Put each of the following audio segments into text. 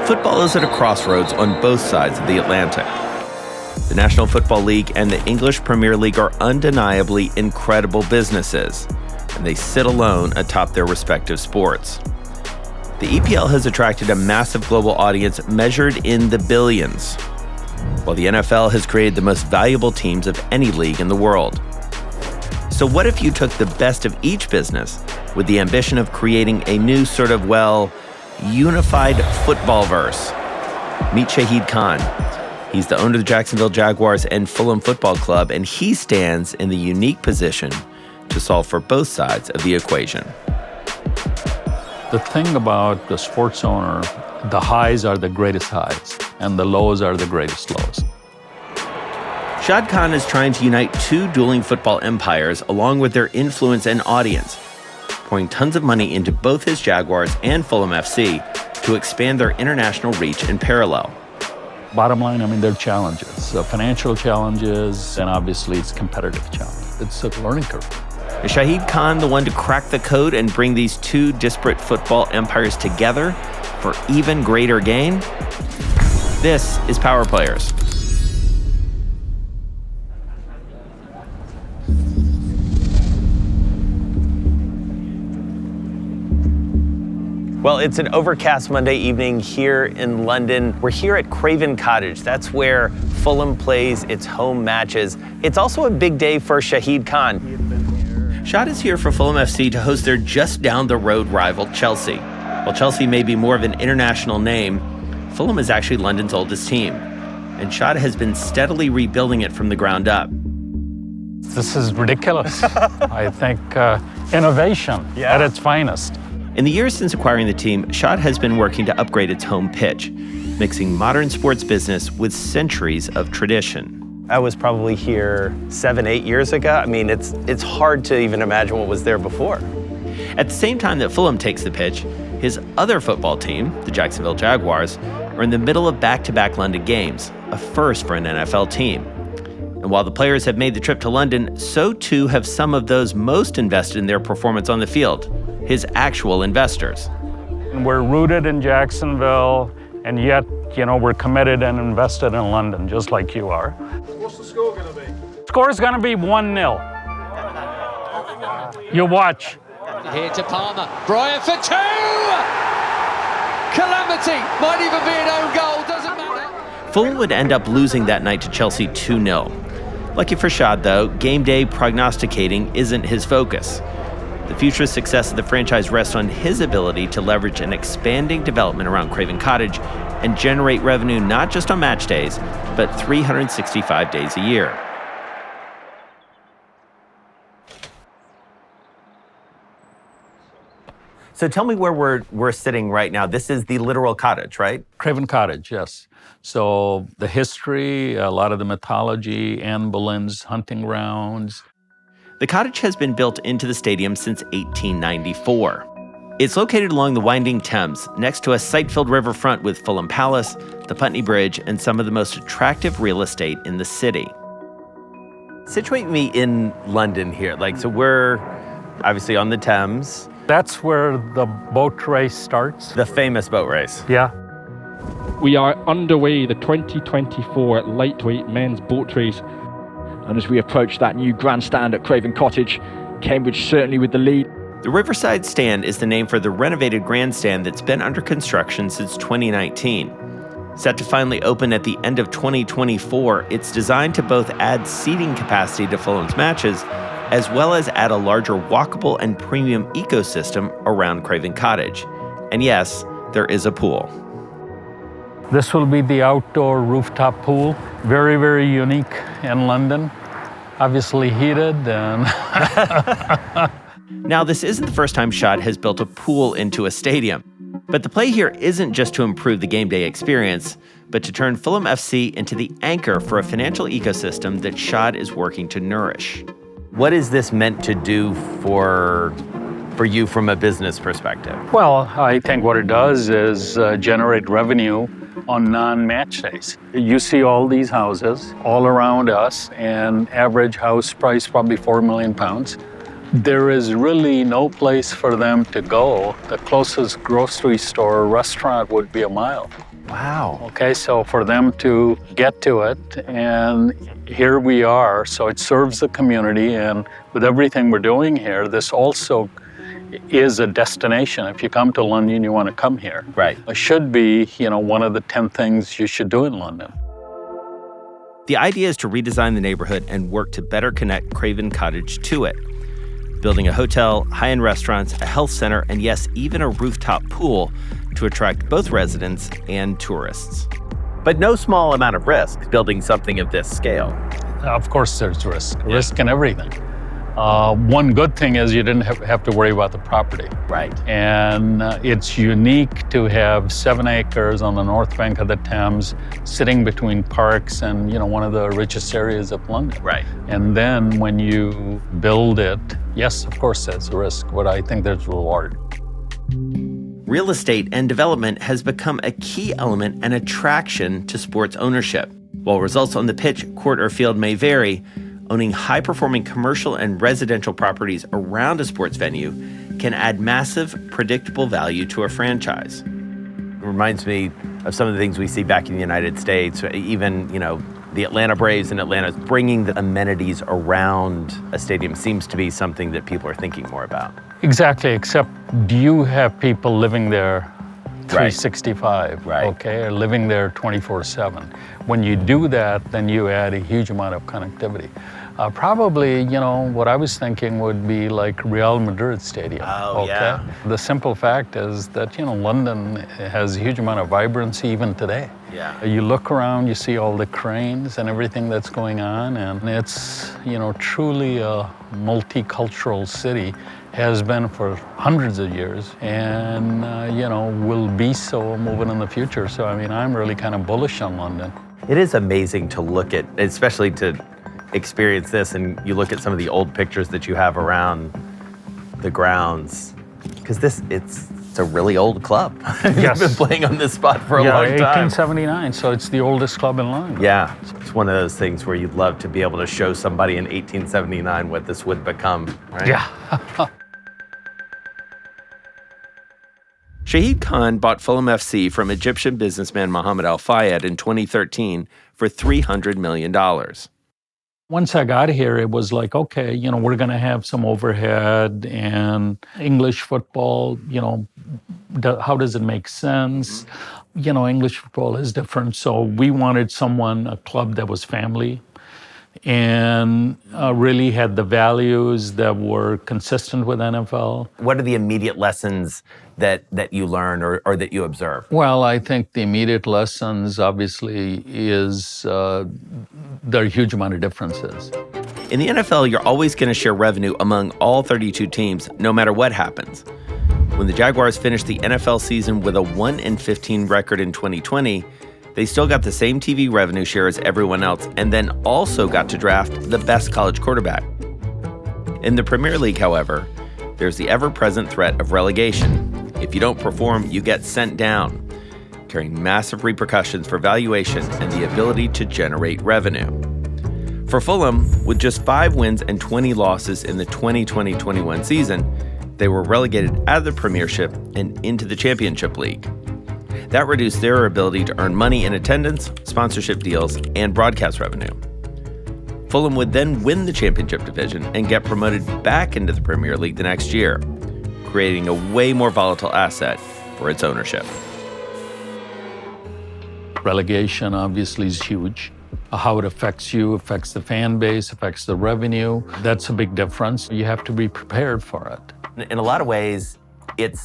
Football is at a crossroads on both sides of the Atlantic. The National Football League and the English Premier League are undeniably incredible businesses, and they sit alone atop their respective sports. The EPL has attracted a massive global audience measured in the billions, while the NFL has created the most valuable teams of any league in the world. So what if you took the best of each business with the ambition of creating a new sort of, unified football-verse? Meet Shahid Khan. He's the owner of the Jacksonville Jaguars and Fulham Football Club, and he stands in the unique position to solve for both sides of the equation. The thing about the sports owner, the highs are the greatest highs, and the lows are the greatest lows. Shahid Khan is trying to unite two dueling football empires along with their influence and audience, pouring tons of money into both his Jaguars and Fulham FC to expand their international reach in parallel. Bottom line, there are challenges, financial challenges, and obviously it's competitive challenge. It's a learning curve. Is Shahid Khan the one to crack the code and bring these two disparate football empires together for even greater gain? This is Power Players. Well, it's an overcast Monday evening here in London. We're here at Craven Cottage. That's where Fulham plays its home matches. It's also a big day for Shahid Khan. Shahid is here for Fulham FC to host their just down the road rival Chelsea. While Chelsea may be more of an international name, Fulham is actually London's oldest team. And Shahid has been steadily rebuilding it from the ground up. This is ridiculous. I think innovation at its finest. In the years since acquiring the team, Shahid has been working to upgrade its home pitch, mixing modern sports business with centuries of tradition. I was probably here 7-8 years ago. It's hard to even imagine what was there before. At the same time that Fulham takes the pitch, his other football team, the Jacksonville Jaguars, are in the middle of back-to-back London games, a first for an NFL team. And while the players have made the trip to London, so too have some of those most invested in their performance on the field, his actual investors. We're rooted in Jacksonville, and yet, we're committed and invested in London, just like you are. What's the score going to be? Score's going to be 1-0. You watch. Here to Palmer. Bryan for two! Calamity! Might even be an own goal, doesn't matter. Fulham would end up losing that night to Chelsea 2-0. Lucky for Shahid, though, game day prognosticating isn't his focus. The future success of the franchise rests on his ability to leverage an expanding development around Craven Cottage and generate revenue not just on match days, but 365 days a year. So tell me where we're sitting right now. This is the literal cottage, right? Craven Cottage, yes. So the history, a lot of the mythology, Anne Boleyn's hunting grounds. The cottage has been built into the stadium since 1894. It's located along the winding Thames, next to a site-filled riverfront with Fulham Palace, the Putney Bridge, and some of the most attractive real estate in the city. Situate me in London here. So we're obviously on the Thames. That's where the boat race starts. The famous boat race. Yeah. We are underway the 2024 lightweight men's boat race. And as we approach that new grandstand at Craven Cottage, Cambridge certainly with the lead. The Riverside Stand is the name for the renovated grandstand that's been under construction since 2019. Set to finally open at the end of 2024, it's designed to both add seating capacity to Fulham's matches, as well as add a larger walkable and premium ecosystem around Craven Cottage. And yes, there is a pool. This will be the outdoor rooftop pool. Very, very unique in London. Obviously heated and... Now, this isn't the first time Shahid has built a pool into a stadium. But the play here isn't just to improve the game day experience, but to turn Fulham FC into the anchor for a financial ecosystem that Shahid is working to nourish. What is this meant to do for you from a business perspective? Well, I think what it does is generate revenue on non-match days. You see all these houses all around us, and average house price probably £4 million. There is really no place for them to go. The closest grocery store or restaurant would be a mile. Wow. Okay, so for them to get to it, and here we are, so it serves the community, and with everything we're doing here, this also is a destination. If you come to London, you want to come here. Right. It should be, one of the 10 things you should do in London. The idea is to redesign the neighborhood and work to better connect Craven Cottage to it. Building a hotel, high-end restaurants, a health center, and yes, even a rooftop pool to attract both residents and tourists. But no small amount of risk building something of this scale. Of course there's risk in everything. One good thing is you didn't have to worry about the property. Right. And it's unique to have 7 acres on the north bank of the Thames, sitting between parks and, one of the richest areas of London. Right. And then when you build it, yes, of course there's a risk, but I think there's reward. Real estate and development has become a key element and attraction to sports ownership. While results on the pitch, court, or field may vary, owning high-performing commercial and residential properties around a sports venue can add massive, predictable value to a franchise. It reminds me of some of the things we see back in the United States, even, the Atlanta Braves in Atlanta. Bringing the amenities around a stadium seems to be something that people are thinking more about. Exactly, except do you have people living there 365, Right. okay, or living there 24/7? When you do that, then you add a huge amount of connectivity. Probably, what I was thinking would be like Real Madrid Stadium. Oh, okay? yeah. The simple fact is that, London has a huge amount of vibrancy even today. Yeah. You look around, you see all the cranes and everything that's going on, and it's, truly a multicultural city. Has been for hundreds of years, and, will be so moving in the future. So, I'm really kind of bullish on London. It is amazing to look at, especially to experience this, and you look at some of the old pictures that you have around the grounds, because it's a really old club. Yes. You've been playing on this spot for a long time. 1879, so it's the oldest club in London. Yeah, it's one of those things where you'd love to be able to show somebody in 1879 what this would become, right? Yeah. Shahid Khan bought Fulham FC from Egyptian businessman Mohammed Al Fayed in 2013 for $300 million. Once I got here, it was like, okay, we're going to have some overhead and English football, how does it make sense? English football is different. So we wanted a club that was family and really had the values that were consistent with NFL. What are the immediate lessons that you learn or that you observe? Well, I think the immediate lessons, obviously, is there are a huge amount of differences. In the NFL, you're always going to share revenue among all 32 teams, no matter what happens. When the Jaguars finished the NFL season with a 1-15 record in 2020, they still got the same TV revenue share as everyone else, and then also got to draft the best college quarterback. In the Premier League, however, there's the ever-present threat of relegation. If you don't perform, you get sent down, carrying massive repercussions for valuation and the ability to generate revenue. For Fulham, with just 5 wins and 20 losses in the 2020-21 season, they were relegated out of the Premiership and into the Championship League. That reduced their ability to earn money in attendance, sponsorship deals, and broadcast revenue. Fulham would then win the Championship division and get promoted back into the Premier League the next year, creating a way more volatile asset for its ownership. Relegation obviously is huge. How it affects you, affects the fan base, affects the revenue. That's a big difference. You have to be prepared for it. In a lot of ways, it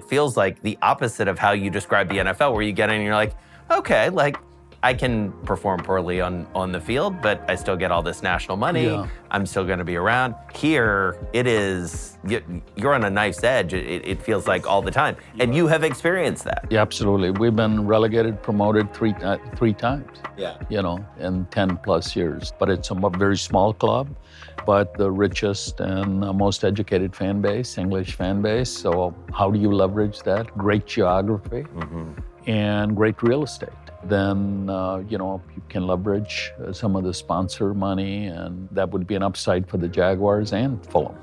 feels like the opposite of how you describe the NFL, where you get in and you're like, okay, I can perform poorly on the field, but I still get all this national money. Yeah. I'm still going to be around. Here, it is, you're on a knife's edge. It feels like all the time. And you have experienced that. Yeah, absolutely. We've been relegated, promoted three times. Yeah. In 10 plus years. But it's a very small club, but the richest and most educated fan base, English fan base. So how do you leverage that? Great geography and great real estate. Then, you can leverage some of the sponsor money, and that would be an upside for the Jaguars and Fulham.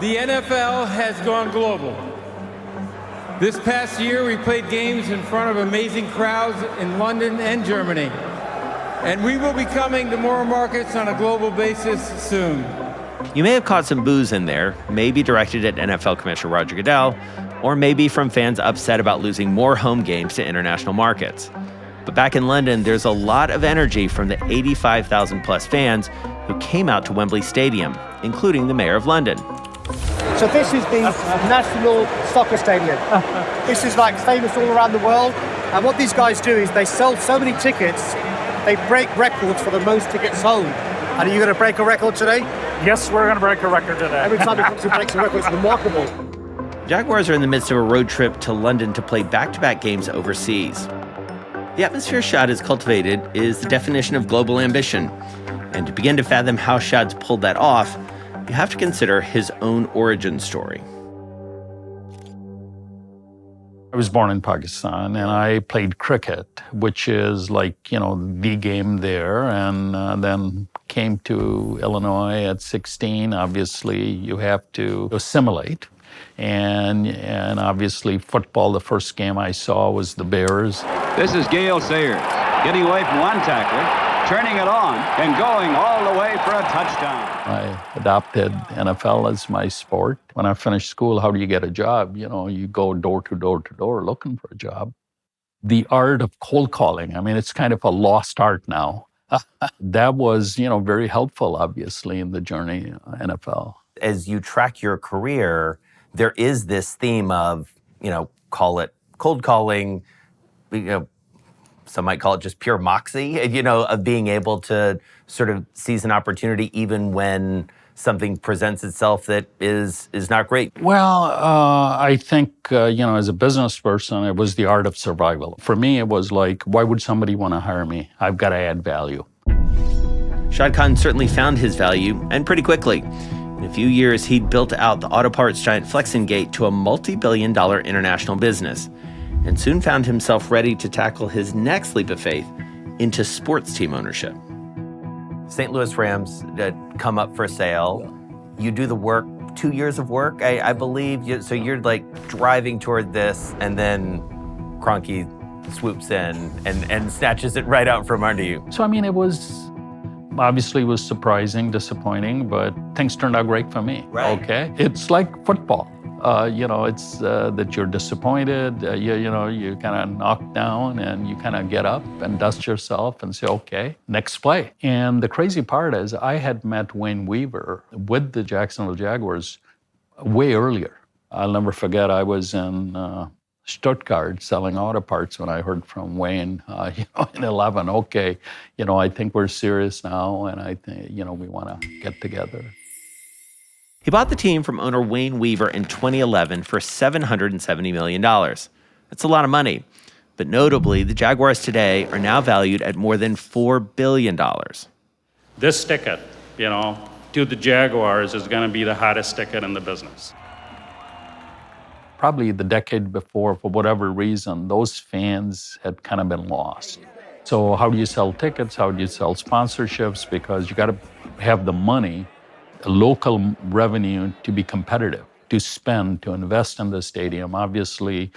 The NFL has gone global. This past year, we played games in front of amazing crowds in London and Germany. And we will be coming to more markets on a global basis soon. You may have caught some boos in there, maybe directed at NFL Commissioner Roger Goodell, or maybe from fans upset about losing more home games to international markets. But back in London, there's a lot of energy from the 85,000 plus fans who came out to Wembley Stadium, including the Mayor of London. So this is the National Soccer Stadium. This is like famous all around the world. And what these guys do is they sell so many tickets, they break records for the most tickets sold. And are you going to break a record today? Yes, we're going to break a record today. Every time it comes to breaks a record, it's remarkable. Jaguars are in the midst of a road trip to London to play back-to-back games overseas. The atmosphere Shad has cultivated is the definition of global ambition. And to begin to fathom how Shad's pulled that off, you have to consider his own origin story. I was born in Pakistan and I played cricket, which is like, the game there, and then came to Illinois at 16. Obviously, you have to assimilate. And obviously football, the first game I saw was the Bears. This is Gale Sayers getting away from one tackler, turning it on, and going all the way for a touchdown. I adopted NFL as my sport. When I finished school, how do you get a job? You go door to door looking for a job. The art of cold calling, it's kind of a lost art now. That was, very helpful, obviously, in the journey NFL. As you track your career, there is this theme of, call it cold calling, some might call it just pure moxie, of being able to sort of seize an opportunity even when something presents itself that is not great. Well, I think, as a business person, it was the art of survival. For me, it was like, why would somebody want to hire me? I've got to add value. Shahid Khan certainly found his value, and pretty quickly. In a few years, he'd built out the auto parts giant Flexingate to a multi-billion-dollar international business, and soon found himself ready to tackle his next leap of faith into sports team ownership. St. Louis Rams come up for sale. You do the work, 2 years of work, I believe. So you're like driving toward this, and then Kroenke swoops in and snatches it right out from under you. So, it was surprising, disappointing, but things turned out great for me. Right. Okay. It's like football. It's that you're disappointed, you kind of knock down and you kind of get up and dust yourself and say, okay, next play. And the crazy part is I had met Wayne Weaver with the Jacksonville Jaguars way earlier. I'll never forget, I was in Stuttgart selling auto parts when I heard from Wayne, in 11, okay, I think we're serious now and I think, we want to get together. He bought the team from owner Wayne Weaver in 2011 for $770 million. That's a lot of money. But notably, the Jaguars today are now valued at more than $4 billion. This ticket, to the Jaguars is going to be the hottest ticket in the business. Probably the decade before, for whatever reason, those fans had kind of been lost. So how do you sell tickets? How do you sell sponsorships? Because you got to have the money, local revenue to be competitive, to spend, to invest in the stadium, obviously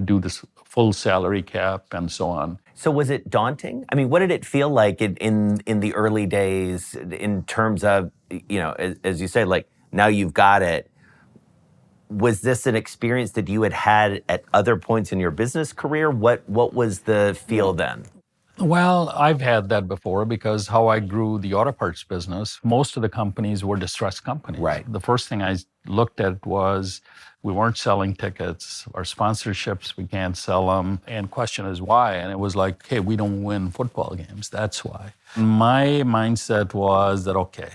do this full salary cap and so on. So was it daunting? What did it feel like in the early days in terms of, as you say, like now you've got it. Was this an experience that you had at other points in your business career? What was the feel then? Well, I've had that before because how I grew the auto parts business, most of the companies were distressed companies. Right. The first thing I looked at was we weren't selling tickets, our sponsorships, we can't sell them. And question is why? And it was like, hey, we don't win football games. That's why. My mindset was that, okay,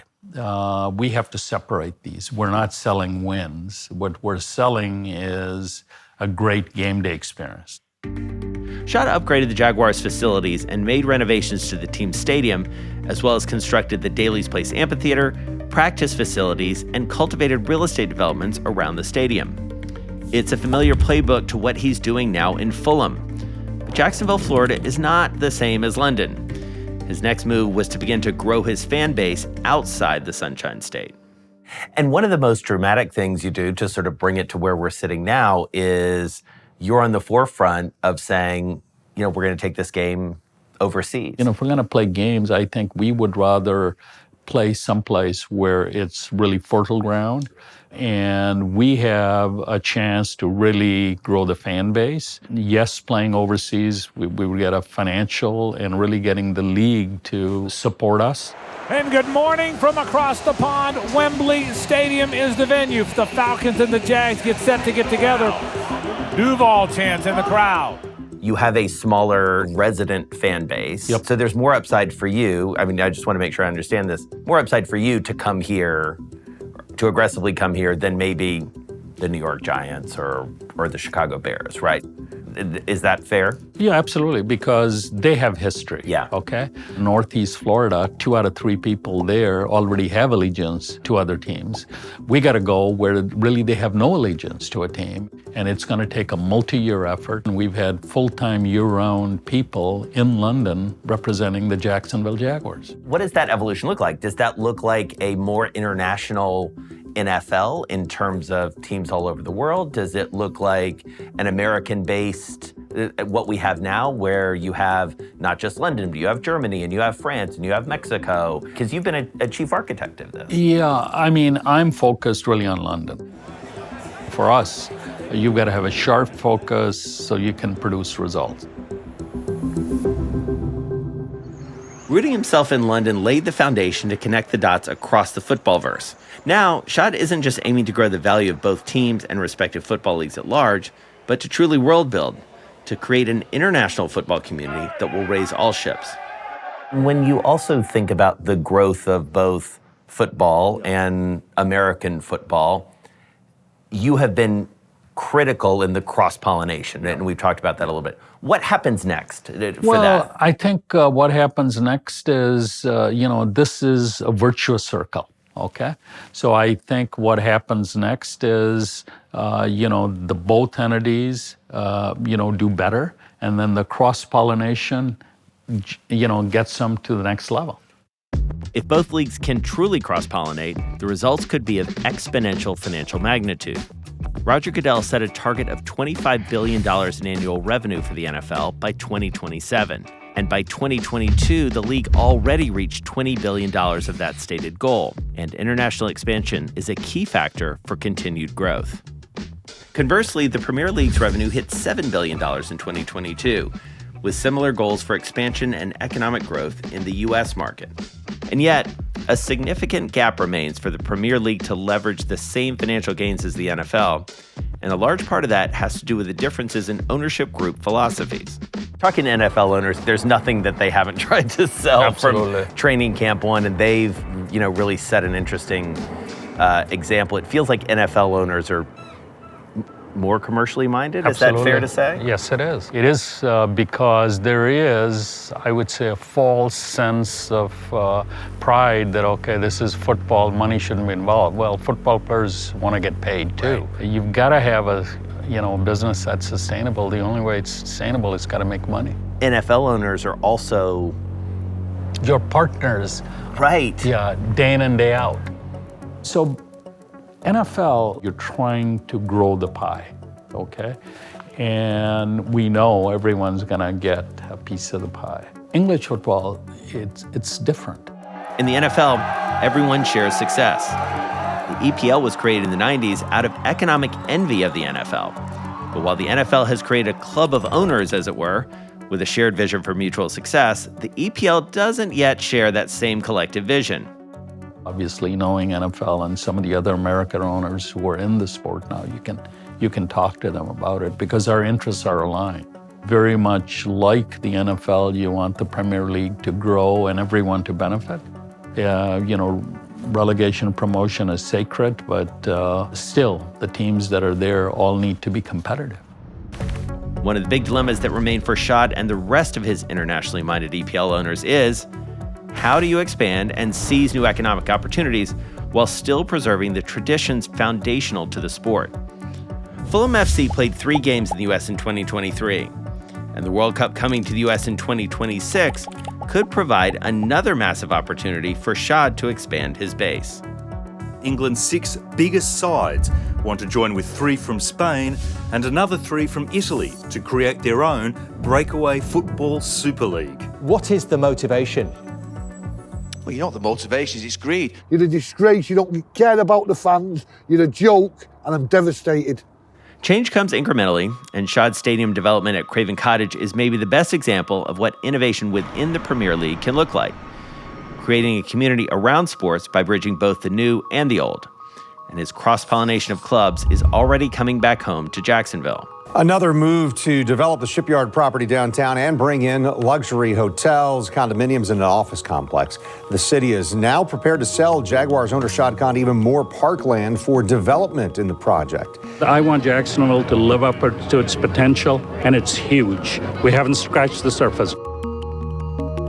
we have to separate these. We're not selling wins. What we're selling is a great game day experience. Shad upgraded the Jaguars' facilities and made renovations to the team's stadium, as well as constructed the Daly's Place Amphitheater, practice facilities, and cultivated real estate developments around the stadium. It's a familiar playbook to what he's doing now in Fulham. But Jacksonville, Florida is not the same as London. His next move was to begin to grow his fan base outside the Sunshine State. And one of the most dramatic things you do to sort of bring it to where we're sitting now is you're on the forefront of saying, we're going to take this game overseas. If we're going to play games, I think we would rather play someplace where it's really fertile ground and we have a chance to really grow the fan base. Yes, playing overseas, we would get a financial and really getting the league to support us. And good morning from across the pond. Wembley Stadium is the venue. The Falcons and the Jags get set to get together. Duval chants in the crowd. You have a smaller resident fan base. Yep. So there's more upside for you. I mean, I just want to make sure I understand this. More upside for you to come here, to aggressively come here than maybe the New York Giants or the Chicago Bears, right? Is that fair? Yeah, absolutely, because they have history. Yeah. Okay? Northeast Florida, 2 out of 3 people there already have allegiance to other teams. We got to go where really they have no allegiance to a team, and it's going to take a multi-year effort. And we've had full-time year-round people in London representing the Jacksonville Jaguars. What does that evolution look like? Does that look like a more international NFL in terms of teams all over the world? Does it look like an American-based, what we have now, where you have not just London, but you have Germany and you have France and you have Mexico? Because you've been a chief architect of this. Yeah, I mean, I'm focused really on London. For us, you've got to have a sharp focus so you can produce results. Rooting himself in London laid the foundation to connect the dots across the footballverse. Now, Shahid isn't just aiming to grow the value of both teams and respective football leagues at large, but to truly world build, to create an international football community that will raise all ships. When you also think about the growth of both football and American football, you have been critical in the cross-pollination, and we've talked about that a little bit. What happens next for that? I think what happens next is, this is a virtuous circle, okay? So I think what happens next is, the both entities, do better, and then the cross-pollination, gets them to the next level. If both leagues can truly cross-pollinate, the results could be of exponential financial magnitude. Roger Goodell set a target of $25 billion in annual revenue for the NFL by 2027. And by 2022, the league already reached $20 billion of that stated goal. And international expansion is a key factor for continued growth. Conversely, the Premier League's revenue hit $7 billion in 2022, with similar goals for expansion and economic growth in the U.S. market. And yet, a significant gap remains for the Premier League to leverage the same financial gains as the NFL, and a large part of that has to do with the differences in ownership group philosophies. Talking to NFL owners, there's nothing that they haven't tried to sell Absolutely. From training camp one, and they've, really set an interesting example. It feels like NFL owners are more commercially minded. Absolutely. Is that fair to say? Yes, it is. It is because there is, I would say, a false sense of pride that, okay, this is football, money shouldn't be involved. Well, football players want to get paid too. Right. You've got to have a business that's sustainable. The only way it's sustainable is got to make money. NFL owners are also your partners. Right. Yeah, day in and day out. So NFL, you're trying to grow the pie, okay? And we know everyone's gonna get a piece of the pie. English football, it's different. In the NFL, everyone shares success. The EPL was created in the 90s out of economic envy of the NFL. But while the NFL has created a club of owners, as it were, with a shared vision for mutual success, the EPL doesn't yet share that same collective vision. Obviously, knowing NFL and some of the other American owners who are in the sport now, you can talk to them about it because our interests are aligned. Very much like the NFL, you want the Premier League to grow and everyone to benefit. Relegation and promotion is sacred, but still, the teams that are there all need to be competitive. One of the big dilemmas that remain for Shahid and the rest of his internationally minded EPL owners is, how do you expand and seize new economic opportunities while still preserving the traditions foundational to the sport? Fulham FC played 3 games in the U.S. in 2023, and the World Cup coming to the U.S. in 2026 could provide another massive opportunity for Shahid to expand his base. England's 6 biggest sides want to join with 3 from Spain and another 3 from Italy to create their own breakaway football Super League. What is the motivation? Well, you know what the motivation is, it's greed. You're a disgrace, you don't care about the fans, you're a joke, and I'm devastated. Change comes incrementally, and Shahid Stadium development at Craven Cottage is maybe the best example of what innovation within the Premier League can look like, creating a community around sports by bridging both the new and the old. And his cross-pollination of clubs is already coming back home to Jacksonville. Another move to develop the Shipyard property downtown and bring in luxury hotels, condominiums, and an office complex. The city is now prepared to sell Jaguars owner Shahid Khan even more parkland for development in the project. I want Jacksonville to live up to its potential, and it's huge. We haven't scratched the surface.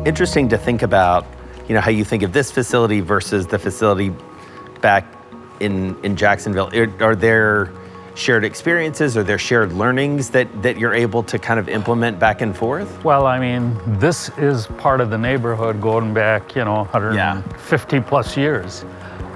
Interesting to think about, how you think of this facility versus the facility back in Jacksonville. Are there shared experiences? Are there shared learnings that you're able to kind of implement back and forth? Well, I mean, this is part of the neighborhood going back, 150 plus years.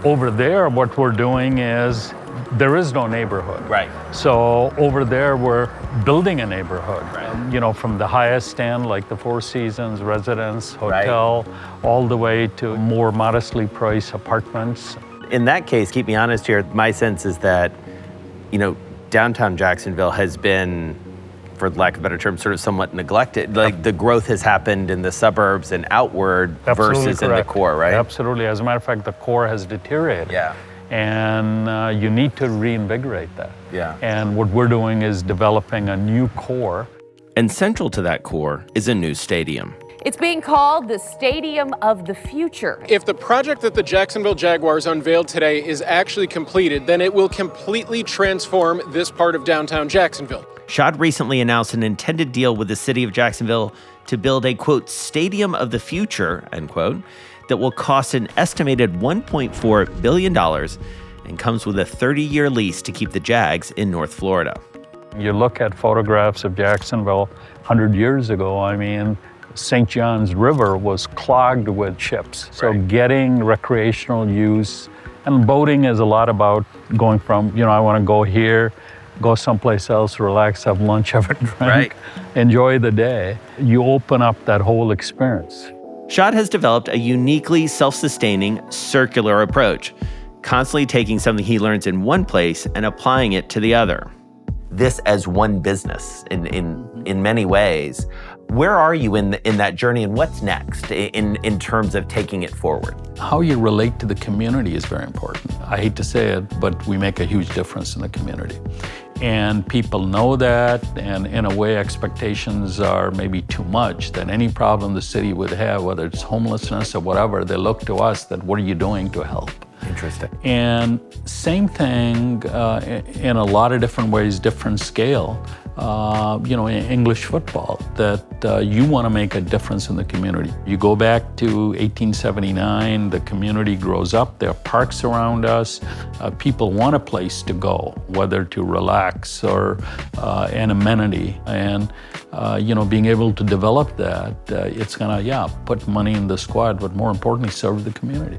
Over there, what we're doing is there is no neighborhood. Right. So over there, we're building a neighborhood. Right. From the highest end, like the Four Seasons, residence, hotel, all the way to more modestly priced apartments. In that case, keep me honest here, my sense is that downtown Jacksonville has been, for lack of a better term, sort of somewhat neglected. Like the growth has happened in the suburbs and outward versus in the core, right? Absolutely. As a matter of fact, the core has deteriorated. Yeah. And you need to reinvigorate that. Yeah. And what we're doing is developing a new core. And central to that core is a new stadium. It's being called the Stadium of the Future. If the project that the Jacksonville Jaguars unveiled today is actually completed, then it will completely transform this part of downtown Jacksonville. Shahid recently announced an intended deal with the city of Jacksonville to build a, quote, Stadium of the Future, end quote, that will cost an estimated $1.4 billion and comes with a 30-year lease to keep the Jags in North Florida. You look at photographs of Jacksonville 100 years ago, I mean, St. John's River was clogged with ships. So getting recreational use, and boating is a lot about going from, I want to go here, go someplace else, relax, have lunch, have a drink, enjoy the day. You open up that whole experience. Shahid has developed a uniquely self-sustaining circular approach, constantly taking something he learns in one place and applying it to the other. This as one business in many ways. Where are you in that journey, and what's next in terms of taking it forward? How you relate to the community is very important. I hate to say it, but we make a huge difference in the community. And people know that, and in a way expectations are maybe too much, that any problem the city would have, whether it's homelessness or whatever, they look to us that what are you doing to help? Interesting. And same thing in a lot of different ways, different scale. In English football, that you want to make a difference in the community. You go back to 1879, the community grows up, there are parks around us, people want a place to go, whether to relax or an amenity. And, being able to develop that, it's going to, put money in the squad, but more importantly, serve the community.